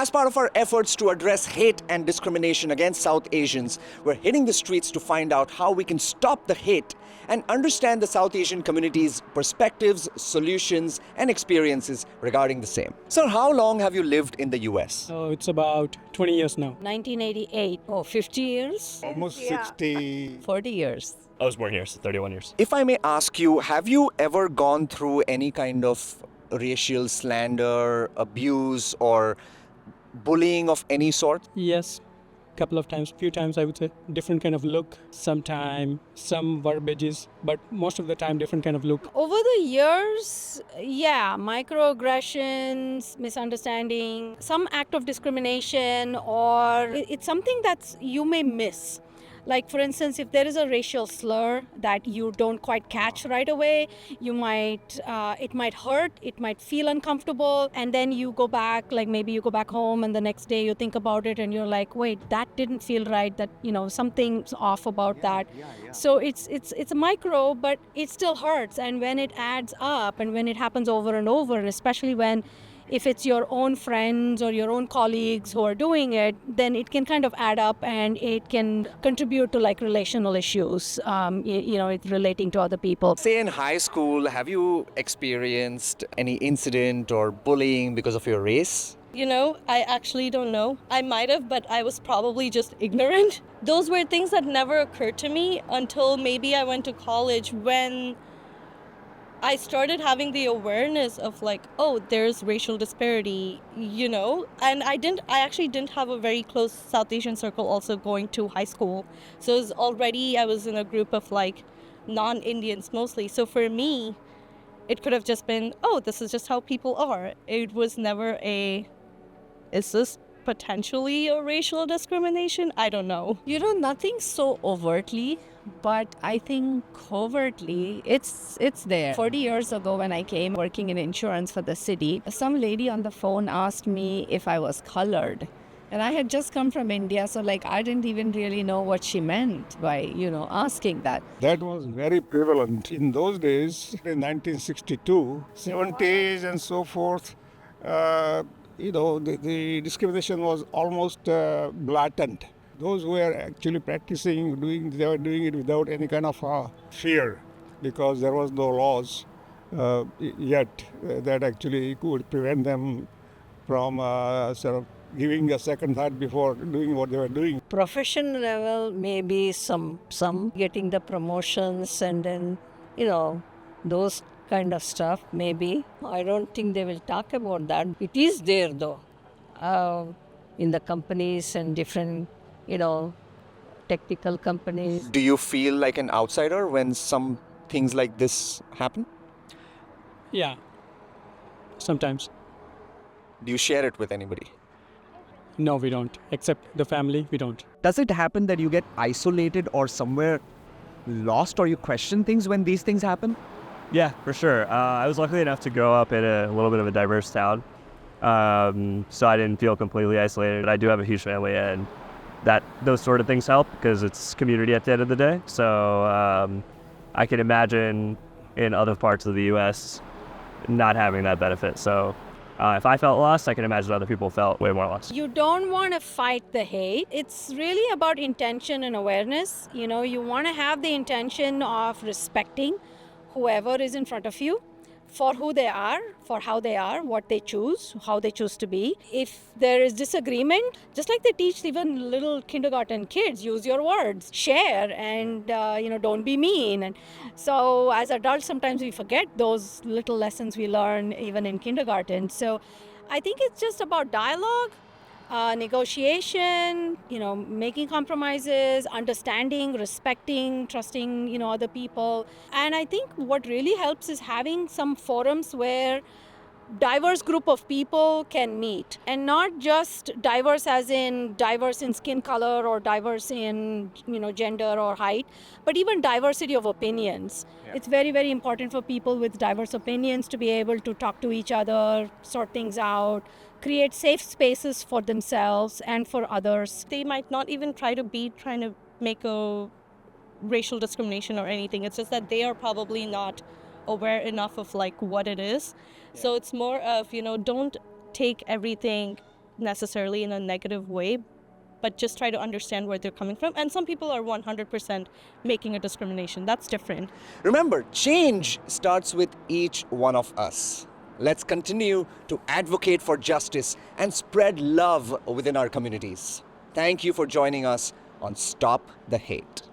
As part of our efforts to address hate and discrimination against South Asians, we're hitting the streets to find out how we can stop the hate and understand the South Asian community's perspectives, solutions, and experiences regarding the same. Sir, how long have you lived in the US? Oh, it's about 20 years now. 1988. Oh, 50 years? Almost 60. 40 years. I was born here, so 31 years. If I may ask you, have you ever gone through any kind of racial slander, abuse, or bullying of any sort? Yes, couple of times, few times I would say. Different kind of look, sometime, some verbiages, but most of the time different kind of look. Over the years, yeah, microaggressions, misunderstanding, some act of discrimination, or it's something that you may miss. Like, for instance, if there is a racial slur that you don't quite catch right away, it might hurt, it might feel uncomfortable, and then you go back, like maybe you go back home and the next day you think about it and you're like, wait, that didn't feel right, that, something's off about that. So it's a micro, but it still hurts. And when it adds up and when it happens over and over, especially if it's your own friends or your own colleagues who are doing it, then it can kind of add up and it can contribute to like relational issues, it's relating to other people. Say in high school, have you experienced any incident or bullying because of your race? I actually don't know. I might have, but I was probably just ignorant. Those were things that never occurred to me until maybe I went to college, when I started having the awareness of like, oh, there's racial disparity, and I actually didn't have a very close South Asian circle also going to high school. So I was in a group of like non-Indians mostly. So for me, it could have just been, oh, this is just how people are. It was never is this potentially a racial discrimination? I don't know. Nothing so overtly, but I think covertly it's there. 40 years ago when I came working in insurance for the city, some lady on the phone asked me if I was colored. And I had just come from India, so I didn't even really know what she meant by, asking that. That was very prevalent in those days, in 1962, 70s and so forth. The discrimination was almost blatant. Those who were actually practicing, they were doing it without any kind of fear, because there was no laws yet that actually could prevent them from sort of giving a second thought before doing what they were doing. Profession level, maybe some getting the promotions and then, those kind of stuff, maybe. I don't think they will talk about that. It is there though, in the companies and different, technical companies. Do you feel like an outsider when some things like this happen? Yeah, sometimes. Do you share it with anybody? No, we don't. Except the family, we don't. Does it happen that you get isolated or somewhere lost, or you question things when these things happen? Yeah, for sure. I was lucky enough to grow up in a little bit of a diverse town, so I didn't feel completely isolated. I do have a huge family, and those sort of things help because it's community at the end of the day. So I can imagine in other parts of the U.S. not having that benefit. So if I felt lost, I can imagine other people felt way more lost. You don't want to fight the hate. It's really about intention and awareness. You want to have the intention of respecting whoever is in front of you for who they are, for how they are, what they choose, how they choose to be. If there is disagreement, just like they teach even little kindergarten kids, use your words, share, and don't be mean. And so as adults, sometimes we forget those little lessons we learn even in kindergarten. So I think it's just about dialogue, negotiation, making compromises, understanding, respecting, trusting, other people. And I think what really helps is having some forums where diverse group of people can meet, and not just diverse as in diverse in skin color or diverse in gender or height, but even diversity of opinions. Yeah. It's very, very important for people with diverse opinions to be able to talk to each other, sort things out, create safe spaces for themselves and for others. They might not even trying to make a racial discrimination or anything. It's just that they are probably not aware enough of like what it is. Yeah. So it's more of, don't take everything necessarily in a negative way, but just try to understand where they're coming from. And some people are 100% making a discrimination. That's different. Remember, change starts with each one of us. Let's continue to advocate for justice and spread love within our communities. Thank you for joining us on Stop the Hate.